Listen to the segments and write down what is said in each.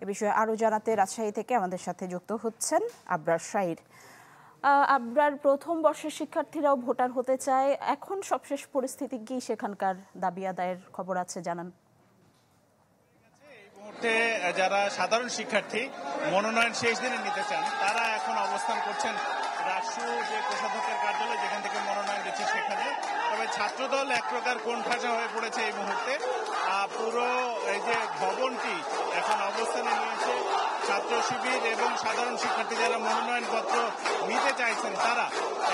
এ বিষয়ে আরও জানাতে রাজশাহী থেকে আমাদের সাথে যুক্ত হচ্ছেন আবরার শাহির। আবরার, প্রথম বর্ষের শিক্ষার্থীরাও ভোটার হতে চায়, এখন সবশেষ পরিস্থিতি কি, সেখানকার দাবি আদায়ের খবর আছে জানান। এই মুহূর্তে যারা সাধারণ শিক্ষার্থী মনোনয়ন শেষ দিনে নিতে চান তারা এখন অবস্থান করছেন রাষ্ট্র যে কোষাধ্যক্ষের কার্যালয়, যেখান থেকে মনোনয়ন দিচ্ছে সেখানে। তবে ছাত্রদল এক প্রকার কোণঠাসা হয়ে পড়েছে এই মুহূর্তে। পুরো এই যে ভবনটি এখন অবস্থানে নিয়েছে ছাত্র শিবির এবং সাধারণ শিক্ষার্থী যারা মনোনয়নপত্র নিতে চাইছেন তারা।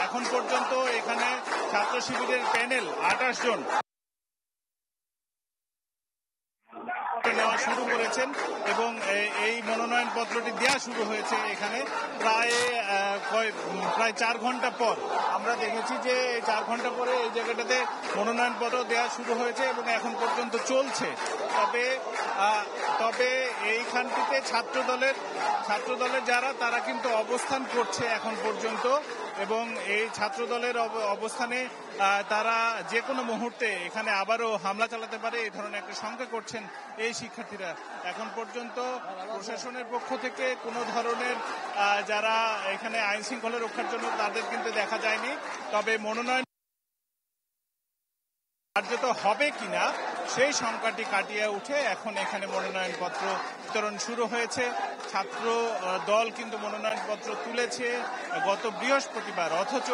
এখন পর্যন্ত এখানে ছাত্র শিবিরের প্যানেল 28 জন নেওয়া শুরু করেছেন এবং এই মনোনয়ন পত্রটি দেওয়া শুরু হয়েছে এখানে প্রায় 4 ঘন্টা পর। আমরা দেখেছি যে 4 ঘন্টা পরে এই জায়গাটাতে মনোনয়ন পত্র দেওয়া শুরু হয়েছে এবং এখন পর্যন্ত চলছে। তবে এইখানটিতে ছাত্রদলের যারা তারা কিন্তু অবস্থান করছে এখন পর্যন্ত, এবং এই ছাত্রদলের অবস্থানে তারা যে কোনো মুহূর্তে এখানে আবারও হামলা চালাতে পারে এই ধরনের একটা শঙ্কা করছেন এই শিক্ষার্থীরা। এখন পর্যন্ত প্রশাসনের পক্ষ থেকে কোনো ধরনের যারা এখানে আইন শৃঙ্খলা রক্ষার জন্য তাদের কিন্তু দেখা যায়নি। তবে মনোনয়ন কার্যত হবে কিনা সেই সংখ্যাটি কাটিয়ে উঠে এখন এখানে মনোনয়নপত্র বিতরণ শুরু হয়েছে। ছাত্র দল কিন্তু মনোনয়নপত্র তুলেছে গত বৃহস্পতিবার, অথচ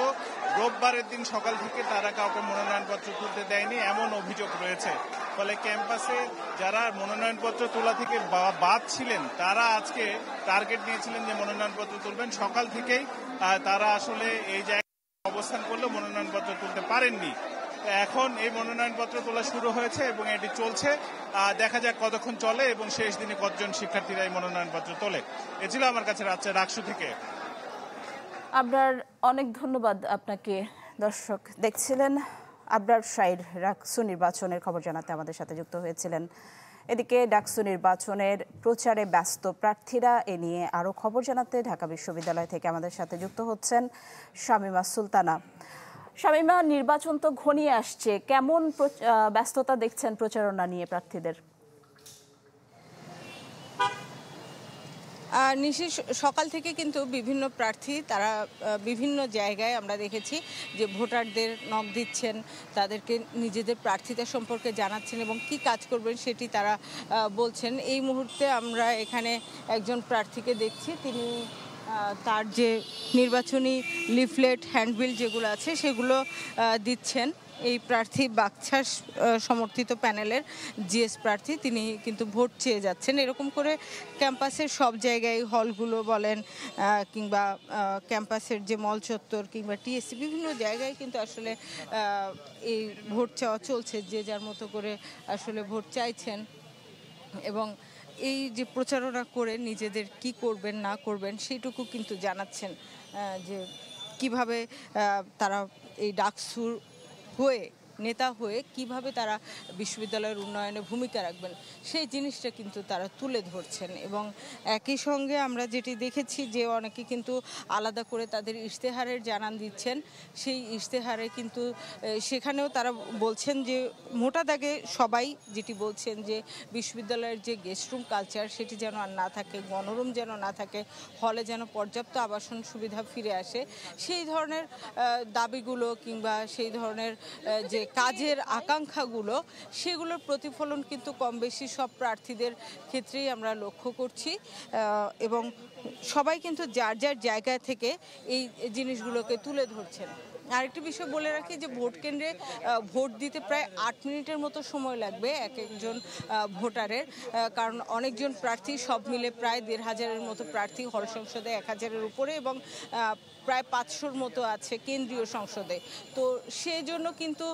রোববারের দিন সকাল থেকে তারা কাউকে মনোনয়নপত্র তুলতে দেয়নি এমন অভিযোগ রয়েছে। ফলে ক্যাম্পাসে যারা মনোনয়নপত্র তোলা থেকে বাদ ছিলেন তারা আজকে টার্গেট নিয়েছিলেন যে মনোনয়নপত্র তুলবেন। সকাল থেকেই তারা আসলে এই জায়গায় অবস্থান করলেও মনোনয়নপত্র তুলতে পারেননি। এখন এই মনোনয়নপত্র তোলা শুরু হয়েছে এবং এটি চলছে। দেখা যাক কতক্ষণ চলে এবং শেষ দিনে কতজন শিক্ষার্থীরা এই মনোনয়নপত্র তোলে। এ ছিল আমার কাছে রাকসু থেকে। আবরার, অনেক ধন্যবাদ আপনাকে। দর্শক দেখছিলেন আবরার শাহির ডাকসু নির্বাচনের খবর জানাতে আমাদের সাথে যুক্ত হয়েছিলেন। এদিকে ডাকসু নির্বাচনের প্রচারে ব্যস্ত প্রার্থীরা, এ নিয়ে আরও খবর জানাতে ঢাকা বিশ্ববিদ্যালয় থেকে আমাদের সাথে যুক্ত হচ্ছেন শামীমা সুলতানা। শামীমা, নির্বাচন তো ঘনিয়ে আসছে, কেমন ব্যস্ততা দেখছেন প্রচারণা নিয়ে প্রার্থীদের? নিশি সকাল থেকে কিন্তু বিভিন্ন প্রার্থী তারা বিভিন্ন জায়গায় আমরা দেখেছি যে ভোটারদের নক দিচ্ছেন, তাদেরকে নিজেদের প্রার্থিতা সম্পর্কে জানাচ্ছেন এবং কি কাজ করবেন সেটি তারা বলছেন। এই মুহূর্তে আমরা এখানে একজন প্রার্থীকে দেখছি, তিনি তার যে নির্বাচনী লিফলেট, হ্যান্ডবিল যেগুলো আছে সেগুলো দিচ্ছেন। এই প্রার্থী বাকছাস সমর্থিত প্যানেলের জিএস প্রার্থী, তিনি কিন্তু ভোট চেয়ে যাচ্ছেন। এরকম করে ক্যাম্পাসের সব জায়গায়, হলগুলো বলেন কিংবা ক্যাম্পাসের যে মল চত্বর কিংবা টিএসসি, বিভিন্ন জায়গায় কিন্তু আসলে এই ভোট চাওয়া চলছে। যে যার মতো করে আসলে ভোট চাইছেন এবং এই যে প্রচারণা করে নিজেদের কি করবেন না করবেন সেইটুকু কিন্তু জানাচ্ছেন, যে কিভাবে তারা এই ডাকসুর হয়ে, নেতা হয়ে কিভাবে তারা বিশ্ববিদ্যালয়ের উন্নয়নে ভূমিকা রাখবেন সেই জিনিসটা কিন্তু তারা তুলে ধরছেন। এবং একই সঙ্গে আমরা যেটি দেখেছি যে অনেকে কিন্তু আলাদা করে তাদের ইশতেহারের জানান দিচ্ছেন। সেই ইশতেহারে কিন্তু সেখানেও তারা বলছেন যে মোটা দাগে সবাই যেটি বলছেন যে বিশ্ববিদ্যালয়ের যে গেস্ট রুম কালচার সেটি যেন আর না থাকে, গণরুম যেন না থাকে, হলে যেন পর্যাপ্ত আবাসন সুবিধা ফিরে আসে। সেই ধরনের দাবিগুলো কিংবা সেই ধরনের যে কাজের আকাঙ্ক্ষাগুলো, সেগুলোর প্রতিফলন কিন্তু কম বেশি সব প্রার্থীদের ক্ষেত্রেই আমরা লক্ষ্য করছি। এবং সবাই কিন্তু যার যার জায়গা থেকে এই জিনিসগুলোকে তুলে ধরছেন। আরেকটি বিষয় বলে রাখি যে ভোট কেন্দ্রে ভোট দিতে প্রায় 8 মিনিটের মতো সময় লাগবে এক একজন ভোটারের, কারণ অনেকজন প্রার্থী, সব মিলে প্রায় 1500-এর মতো প্রার্থী, হল সংসদে 1000-এর উপরে এবং প্রায় 500-র মতো আছে কেন্দ্রীয় সংসদে। তো সেই জন্য কিন্তু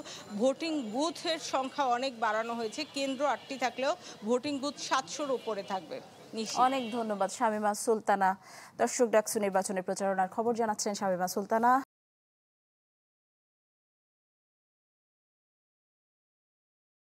ভোটিং বুথের সংখ্যা অনেক বাড়ানো হয়েছে। কেন্দ্র 8টি থাকলেও ভোটিং বুথ 700-র উপরে থাকবে। অনেক ধন্যবাদ শামীমা সুলতানা। দর্শক, ডাকসু নির্বাচনের প্রচারণার খবর জানাচ্ছেন শামীমা সুলতানা।